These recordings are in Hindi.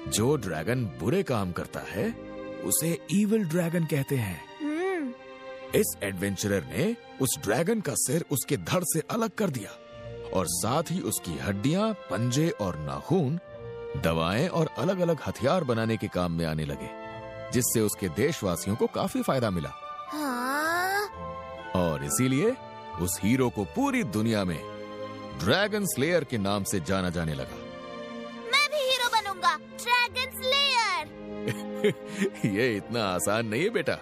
जो ड्रैगन बुरे काम करता है उसे इविल ड्रैगन कहते हैं। इस एडवेंचरर ने उस ड्रैगन का सिर उसके धड़ से अलग कर दिया और साथ ही उसकी हड्डियां, पंजे और नाखून दवाएं और अलग अलग हथियार बनाने के काम में आने लगे, जिससे उसके देशवासियों को काफी फायदा मिला। और इसीलिए उस हीरो को पूरी दुनिया में ड्रैगन स्लेयर के नाम से जाना जाने लगा। मैं भी हीरो बनूंगा, ड्रैगन स्लेयर। ये इतना आसान नहीं है बेटा।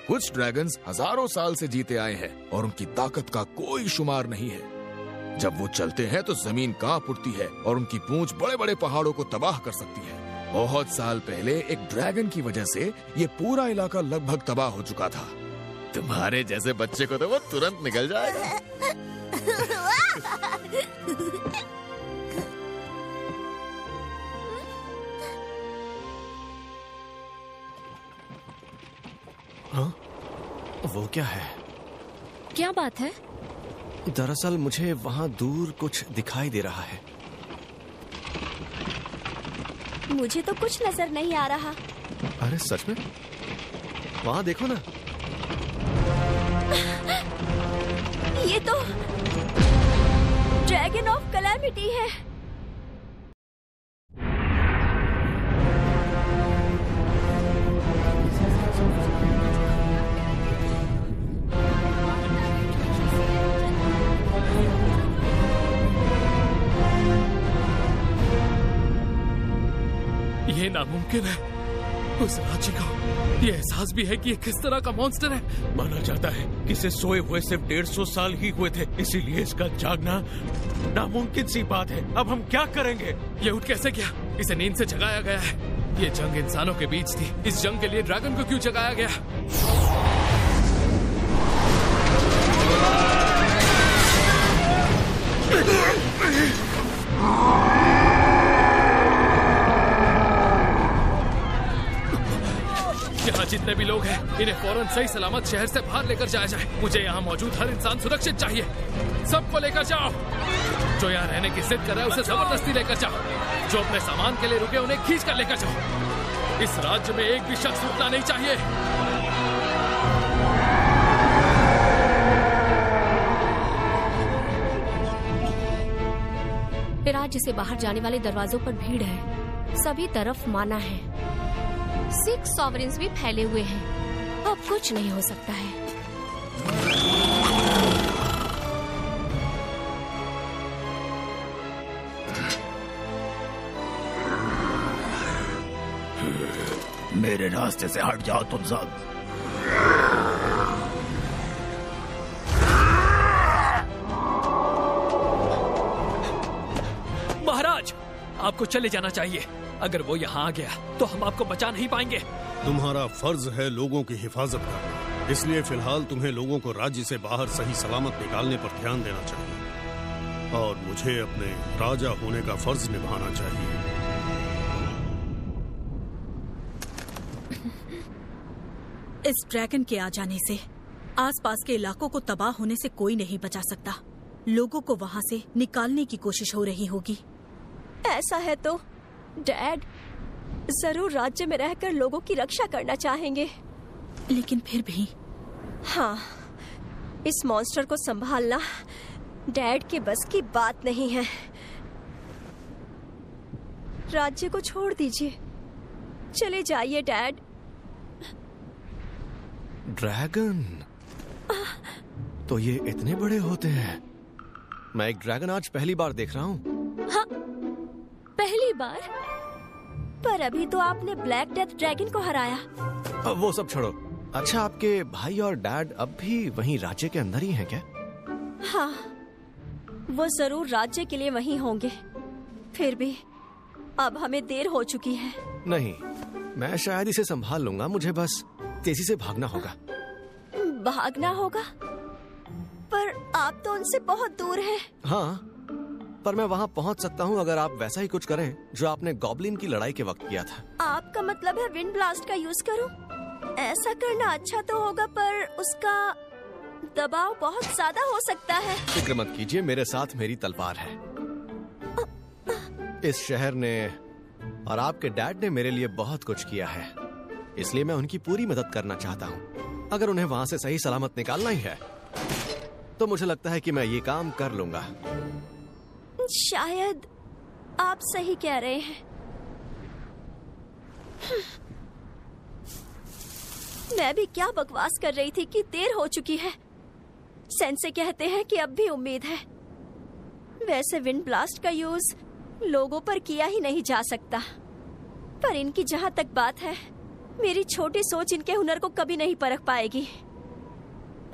कुछ ड्रैगन्स हजारों साल से जीते आए हैं और उनकी ताकत का कोई शुमार नहीं है। जब वो चलते हैं तो जमीन कांप उठती है और उनकी पूंछ बड़े बड़े पहाड़ों को तबाह कर सकती है। बहुत साल पहले एक ड्रैगन की वजह से ये पूरा इलाका लगभग तबाह हो चुका था। तुम्हारे जैसे बच्चे को तो वो तुरंत निकल जाएगा। हाँ? वो क्या है? क्या बात है? दरअसल मुझे वहाँ दूर कुछ दिखाई दे रहा है। मुझे तो कुछ नजर नहीं आ रहा। अरे सच में? वहाँ देखो ना। ये तो ड्रैगन ऑफ कैलामिटी है। ये नामुमकिन है। उस राज्य को ये एहसास भी है कि ये किस तरह का मॉन्स्टर है। माना जाता है कि इसे सोए हुए सिर्फ 150 साल ही हुए थे, इसीलिए इसका जागना नामुमकिन सी बात है। अब हम क्या करेंगे? ये उठ कैसे गया? इसे नींद से जगाया गया है। ये जंग इंसानों के बीच थी। इस जंग के लिए ड्रैगन को क्यों जगाया गया? यहाँ जितने भी लोग हैं, इन्हें फौरन सही सलामत शहर से बाहर लेकर जाया जाए। मुझे यहाँ मौजूद हर इंसान सुरक्षित चाहिए। सबको लेकर जाओ। जो यहाँ रहने की जिद कर रहा है उसे जबरदस्ती लेकर जाओ। जो अपने सामान के लिए रुके उन्हें खींच कर लेकर जाओ। इस राज्य में एक भी शख्स रुकना नहीं चाहिए। राज्य से बाहर जाने वाले दरवाजों पर भीड़ है। सभी तरफ माना है। 6 सॉवरेन्स भी फैले हुए हैं। अब कुछ नहीं हो सकता है। मेरे रास्ते से हट जाओ तुम सब। महाराज, आपको चले जाना चाहिए। अगर वो यहाँ आ गया तो हम आपको बचा नहीं पाएंगे। तुम्हारा फर्ज है लोगों की हिफाजत करना, इसलिए फिलहाल तुम्हें लोगों को राज्य से बाहर सही सलामत निकालने पर ध्यान देना चाहिए और मुझे अपने राजा होने का फर्ज निभाना चाहिए। इस ड्रैगन के आ जाने से आसपास के इलाकों को तबाह होने से कोई नहीं बचा सकता। लोगों को वहाँ से निकालने की कोशिश हो रही होगी। ऐसा है तो डैड जरूर राज्य में रहकर लोगों की रक्षा करना चाहेंगे। लेकिन फिर भी हाँ, इस मॉन्स्टर को संभालना डैड के बस की बात नहीं है। राज्य को छोड़ दीजिए। चले जाइए डैड। ड्रैगन? तो ये इतने बड़े होते हैं। मैं एक ड्रैगन आज पहली बार देख रहा हूँ। हाँ, पहली बार? पर अभी तो आपने ब्लैक डेथ ड्रैगन को हराया। वो सब छोड़ो। अच्छा, आपके भाई और डैड अब भी वहीं राज्य के अंदर ही हैं क्या? हाँ, वो जरूर राज्य के लिए वहीं होंगे। फिर भी अब हमें देर हो चुकी है। नहीं, मैं शायद इसे संभाल लूंगा। मुझे बस तेजी से भागना होगा। भागना होगा? पर आप तो उनसे बहुत दूर हैं। हाँ, पर मैं वहाँ पहुँच सकता हूँ अगर आप वैसा ही कुछ करें जो आपने गॉब्लिन की लड़ाई के वक्त किया था। आपका मतलब है विंड ब्लास्ट का यूज करूं? ऐसा करना अच्छा तो होगा, पर उसका दबाव बहुत ज्यादा हो सकता है। फिक्र मत कीजिए, मेरे साथ मेरी तलवार है। इस शहर ने और आपके डैड ने मेरे लिए बहुत कुछ किया है, इसलिए मैं उनकी पूरी मदद करना चाहता हूँ। अगर उन्हें वहां से सही सलामत निकालना ही है तो मुझे लगता है कि मैं ये काम कर लूंगा। शायद आप सही कह रहे हैं। मैं भी क्या बकवास कर रही थी कि देर हो चुकी है। सेंसे कहते हैं कि अब भी उम्मीद है। वैसे विंड ब्लास्ट का यूज लोगों पर किया ही नहीं जा सकता, पर इनकी जहां तक बात है, मेरी छोटी सोच इनके हुनर को कभी नहीं परख पाएगी।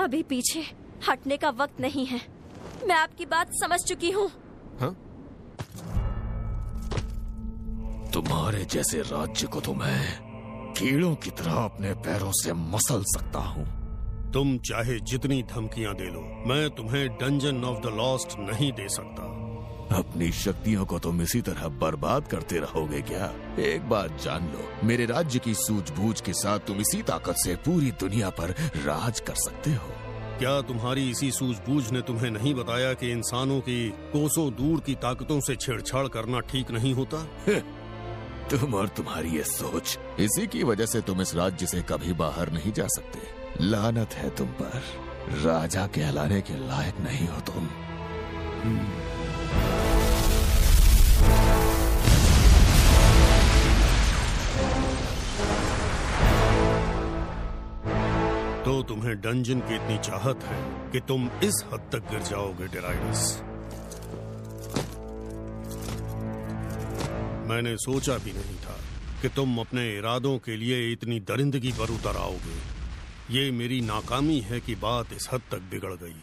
अभी पीछे हटने का वक्त नहीं है। मैं आपकी बात समझ चुकी हूँ। हाँ? तुम्हारे जैसे राज्य को तो मैं कीड़ों की तरह अपने पैरों से मसल सकता हूँ। तुम चाहे जितनी धमकियां दे लो, मैं तुम्हें डंजन ऑफ द लॉस्ट नहीं दे सकता। अपनी शक्तियों को तुम इसी तरह बर्बाद करते रहोगे क्या? एक बात जान लो, मेरे राज्य की सूझबूझ के साथ तुम इसी ताकत से पूरी दुनिया पर राज कर सकते हो। क्या तुम्हारी इसी सूझबूझ ने तुम्हें नहीं बताया कि इंसानों की कोसों दूर की ताकतों से छेड़छाड़ करना ठीक नहीं होता? तुम और तुम्हारी ये सोच, इसी की वजह से तुम इस राज्य से कभी बाहर नहीं जा सकते। लानत है तुम पर, राजा कहलाने के लायक नहीं हो तुम। तो तुम्हें डंजन की इतनी चाहत है कि तुम इस हद तक गिर जाओगे डेराइडस। मैंने सोचा भी नहीं था कि तुम अपने इरादों के लिए इतनी दरिंदगी पर उतर आओगे। ये मेरी नाकामी है कि बात इस हद तक बिगड़ गई।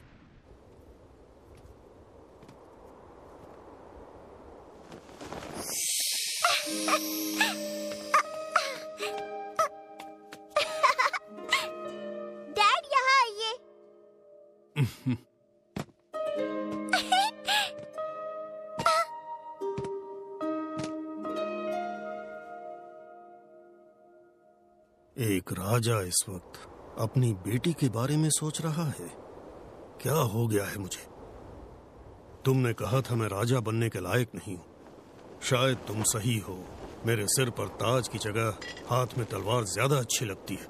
डैड यहाँ आइए। एक राजा इस वक्त अपनी बेटी के बारे में सोच रहा है। क्या हो गया है मुझे? तुमने कहा था मैं राजा बनने के लायक नहीं हूं। शायद तुम सही हो। मेरे सिर पर ताज की जगह हाथ में तलवार ज्यादा अच्छी लगती है।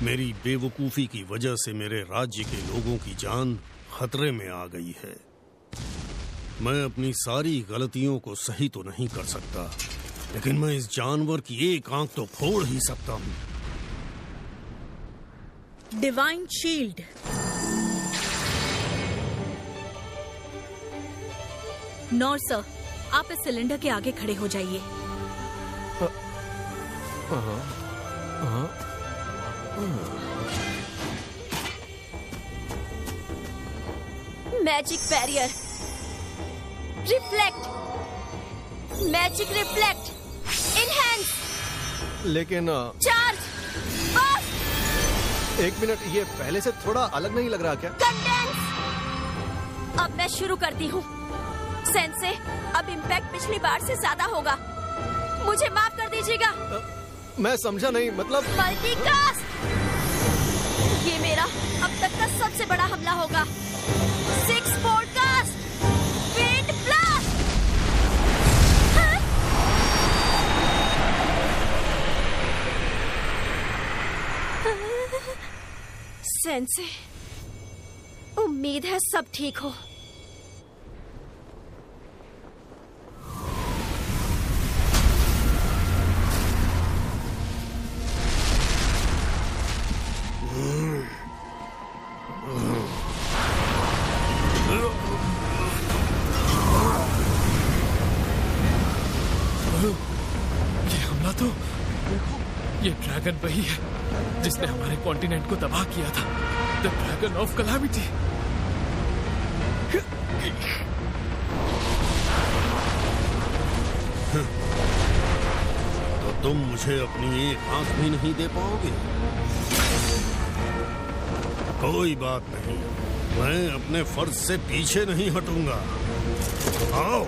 मेरी बेवकूफी की वजह से मेरे राज्य के लोगों की जान खतरे में आ गई है। मैं अपनी सारी गलतियों को सही तो नहीं कर सकता, लेकिन मैं इस जानवर की एक आंख तो फोड़ ही सकता हूं। Divine shield. नॉर सर, आप इस सिलेंडर के आगे खड़े हो जाइए। Magic barrier, reflect, magic reflect, enhance, लेकिन चार्ज, बस। एक मिनट, ये पहले से थोड़ा अलग नहीं लग रहा क्या? कंडेंस। अब मैं शुरू करती हूँ। सेंसे, अब इम्पैक्ट पिछली बार से ज्यादा होगा। मुझे माफ कर दीजिएगा। मैं समझा नहीं, मतलब मल्टीकास्ट। ये मेरा अब तक का सबसे बड़ा हमला होगा। 6 पॉडकास्ट, विंड ब्लास्ट। सेंसे, उम्मीद है सब ठीक हो। ये ड्रैगन वही है जिसने हमारे कॉन्टिनेंट को तबाह किया था। The dragon of calamity. तो तुम मुझे अपनी एक आंख भी नहीं दे पाओगे? कोई बात नहीं, मैं अपने फर्ज से पीछे नहीं हटूंगा। आओ,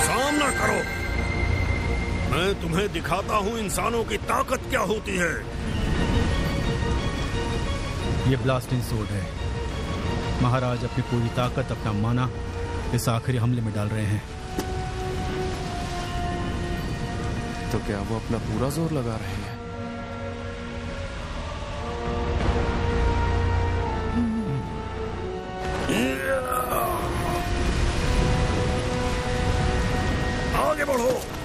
सामना करो। मैं तुम्हें दिखाता हूँ इंसानों की ताकत क्या होती है। ये ब्लास्टिंग सोर्ड है। महाराज अपनी पूरी ताकत, अपना माना इस आखिरी हमले में डाल रहे हैं। तो क्या वो अपना पूरा जोर लगा रहे हैं? आगे बढ़ो।